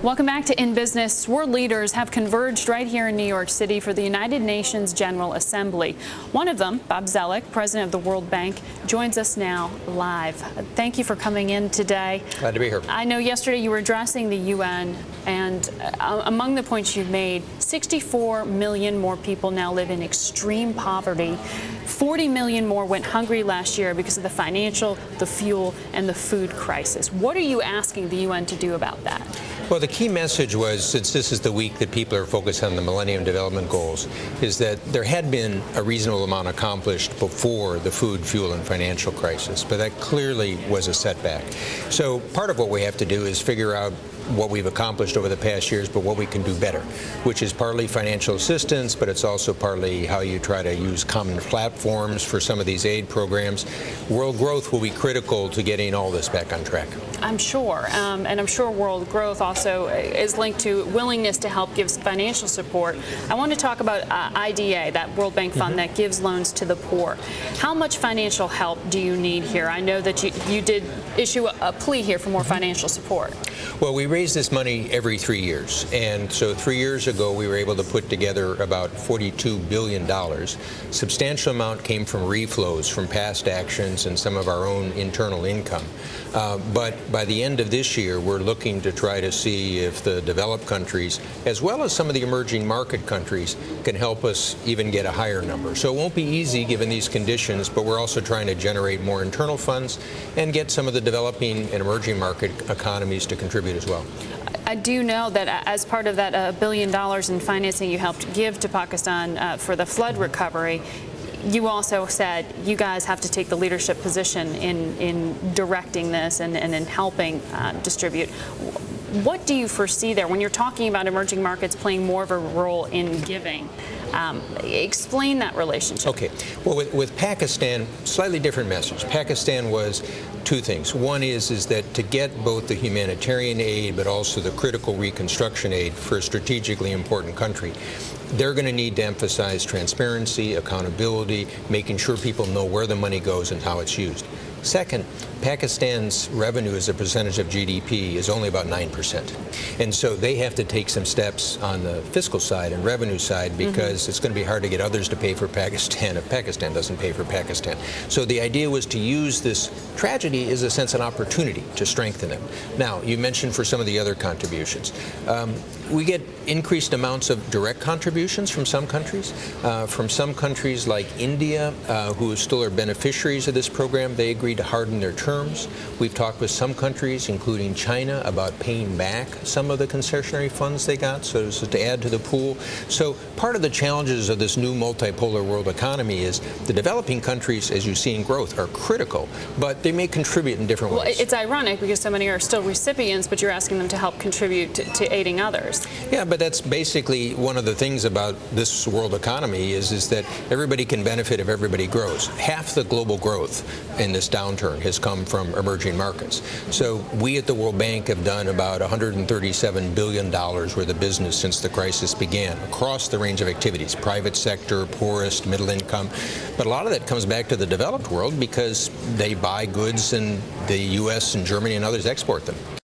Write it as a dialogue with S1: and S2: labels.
S1: Welcome back to In Business. World leaders have converged right here in New York City for the United Nations General Assembly. One of them, Bob Zoellick, president of the World Bank, joins us now live. Thank you for coming in today.
S2: Glad to be here.
S1: I know yesterday you were addressing the UN, and among the points you've made, 64 million more people now live in extreme poverty. 40 million more went hungry last year because of the financial, the fuel, and the food crisis. What are you asking the UN to do about that?
S2: Well, the key message was, since this is the week that people are focused on the Millennium Development Goals, is that there had been a reasonable amount accomplished before the food, fuel, and financial crisis, but that clearly was a setback. So part of what we have to do is figure out what we've accomplished over the past years, but what we can do better, which is partly financial assistance, but it's also partly how you try to use common platforms for some of these aid programs. World growth will be critical to getting all this back on track.
S1: I'm sure, and I'm sure world growth also is linked to willingness to help give financial support. I want to talk about IDA, that World Bank fund that gives loans to the poor. How much financial help do you need here? I know that you did issue a plea here for more financial support.
S2: Well, we raise this money every 3 years, and so 3 years ago we were able to put together about $42 billion. Substantial amount came from reflows from past actions and some of our own internal income. But by the end of this year, we're looking to try to see if the developed countries, as well as some of the emerging market countries, can help us even get a higher number. So it won't be easy given these conditions, but we're also trying to generate more internal funds and get some of the developing and emerging market economies to contribute as well.
S1: I do know that as part of that $1 billion in financing you helped give to Pakistan for the flood recovery, you also said you guys have to take the leadership position in directing this and in helping distribute. What do you foresee there when you're talking about emerging markets playing more of a role in giving? Explain that relationship.
S2: Okay. Well, with Pakistan, slightly different message. Pakistan was two things. One is that to get both the humanitarian aid but also the critical reconstruction aid for a strategically important country, they're going to need to emphasize transparency, accountability, making sure people know where the money goes and how it's used. Second, Pakistan's revenue as a percentage of GDP is only about 9%. And so they have to take some steps on the fiscal side and revenue side because it's going to be hard to get others to pay for Pakistan if Pakistan doesn't pay for Pakistan. So the idea was to use this tragedy as a sense an opportunity to strengthen them. Now, you mentioned for some of the other contributions. We get increased amounts of direct contributions from some countries. From some countries like India, who still are beneficiaries of this program, they agreed to harden their terms. We've talked with some countries, including China, about paying back some of the concessionary funds they got, so as to add to the pool. So part of the challenges of this new multipolar world economy is the developing countries, as you see in growth, are critical, but they may contribute in different ways.
S1: Well, it's ironic because so many are still recipients, but you're asking them to help contribute to aiding others.
S2: Yeah, but that's basically one of the things about this world economy is that everybody can benefit if everybody grows. Half the global growth in this downturn has come from emerging markets. So we at the World Bank have done about $137 billion worth of business since the crisis began across the range of activities, private sector, poorest, middle income. But a lot of that comes back to the developed world because they buy goods and the U.S. and Germany and others export them.